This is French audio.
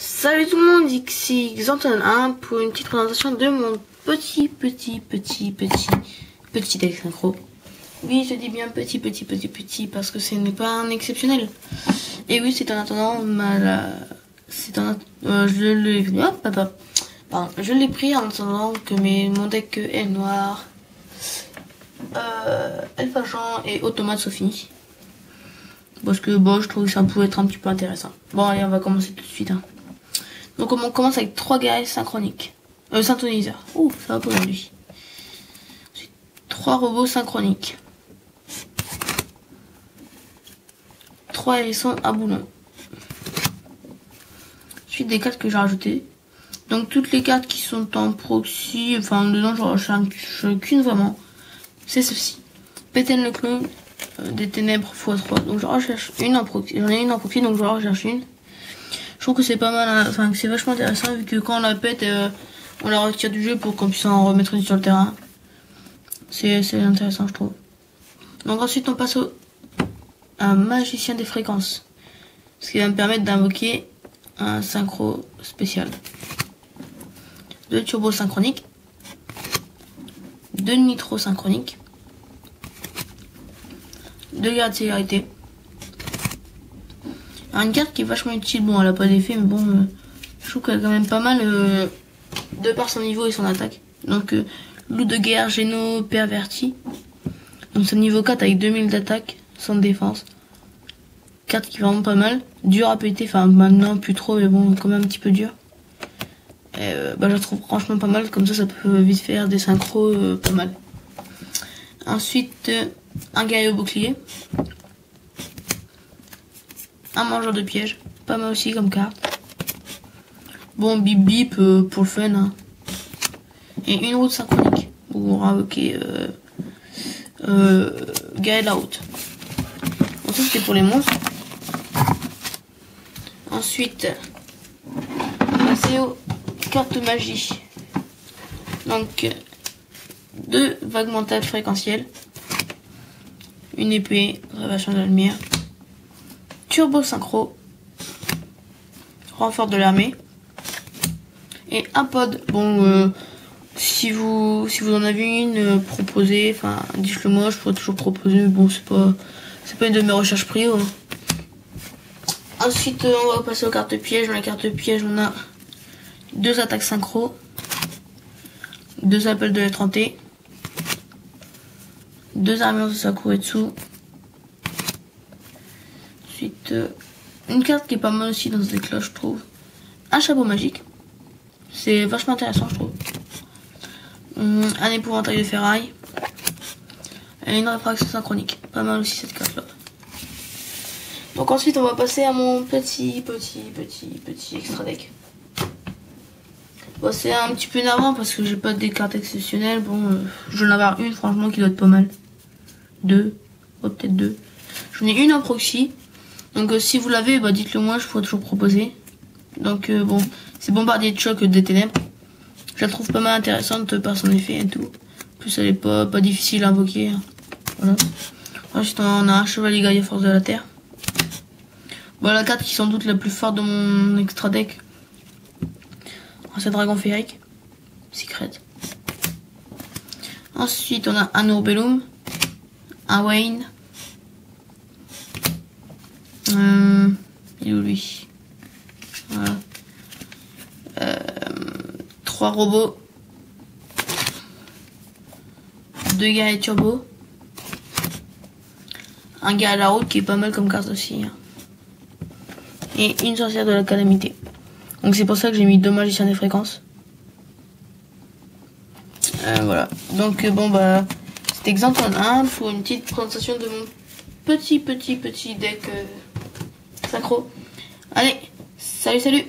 Salut tout le monde, ici Xanton1 pour une petite présentation de mon petit deck synchro. Oui, je dis bien petit parce que ce n'est pas un exceptionnel. Et oui, c'est en attendant je l'ai pris en attendant que mon deck est noir, Elf Agent et Automate soit fini. Parce que bon, je trouve que ça pouvait être un petit peu intéressant. Bon, allez, on va commencer tout de suite. Donc on commence avec 3 guerriers synchroniques. Synthoniseurs. Ouh, ça va pas aujourd'hui. 3 robots synchroniques. 3 hérissons à boulon. Ensuite des cartes que j'ai rajoutées. Donc toutes les cartes qui sont en proxy, enfin dedans j'en recherche qu'une vraiment. C'est ceci. Péten le clone des ténèbres x3. Donc j'en recherche une en proxy. J'en ai une en proxy, donc j'en recherche une. Je trouve que c'est pas mal, enfin que c'est vachement intéressant vu que quand on la pète, on la retire du jeu pour qu'on puisse en remettre une sur le terrain. C'est intéressant, je trouve. Donc ensuite on passe à magicien des fréquences, ce qui va me permettre d'invoquer un synchro spécial. 2 turbos synchroniques, 2 nitro synchroniques, 2 gardes de célérité. Une carte qui est vachement utile, bon elle a pas d'effet mais bon je trouve qu'elle est quand même pas mal de par son niveau et son attaque. Donc loup de guerre géno perverti, donc c'est niveau 4 avec 2000 d'attaque sans défense, carte qui est vraiment pas mal, dur à péter, enfin maintenant plus trop mais bon quand même un petit peu dur. Et, je la trouve franchement pas mal, comme ça peut vite faire des synchros pas mal. Ensuite un guerrier au bouclier, un mangeur de pièges, pas mal aussi comme carte. Bon, bip bip pour le fun. Hein. Et une route synchronique pour invoquer guerrier de la route. Donc ça c'était pour les monstres. Ensuite, on va passer aux cartes magie. Donc, 2 vagues mentales fréquentielles, une épée, révélation de la lumière, turbo synchro, renfort de l'armée et un pod. Bon, si vous en avez une, proposez, enfin dites-le moi, je pourrais toujours proposer, mais bon c'est pas une de mes recherches prio. Hein. Ensuite on va passer aux cartes pièges. Dans les cartes pièges on a 2 attaques synchro, 2 appels de L30, 2 armures de Sakuretsu. Ensuite, une carte qui est pas mal aussi dans ce deck là, je trouve. Un chapeau magique. C'est vachement intéressant, je trouve. Un épouvantail de ferraille. Et une réfraction synchronique. Pas mal aussi cette carte là. Donc ensuite, on va passer à mon petit extra deck. Bon, c'est un petit peu énervant parce que j'ai pas des cartes exceptionnelles. Bon, je vais en avoir une franchement qui doit être pas mal. 2. Oh, peut-être 2. J'en ai une en proxy. Donc si vous l'avez, dites-le moi, je pourrais toujours proposer. Donc bon, c'est bombardier de choc des ténèbres. Je la trouve pas mal intéressante par son effet et tout. En plus elle est pas difficile à invoquer. Hein. Voilà. Ensuite on a un chevalier guerrier force de la terre. Bon, la carte qui est sans doute la plus forte de mon extra deck. C'est dragon féerique. Secret. Ensuite on a un Urbellum. Un Wayne. Il est où lui? Voilà. 3 robots. 2 guerriers turbo. Un gars à la route qui est pas mal comme carte aussi. Hein. Et une sorcière de la calamité. Donc c'est pour ça que j'ai mis 2 magiciens des fréquences. Voilà. Donc bon c'était Xanton1 pour une petite présentation de mon petit deck synchro. Allez, salut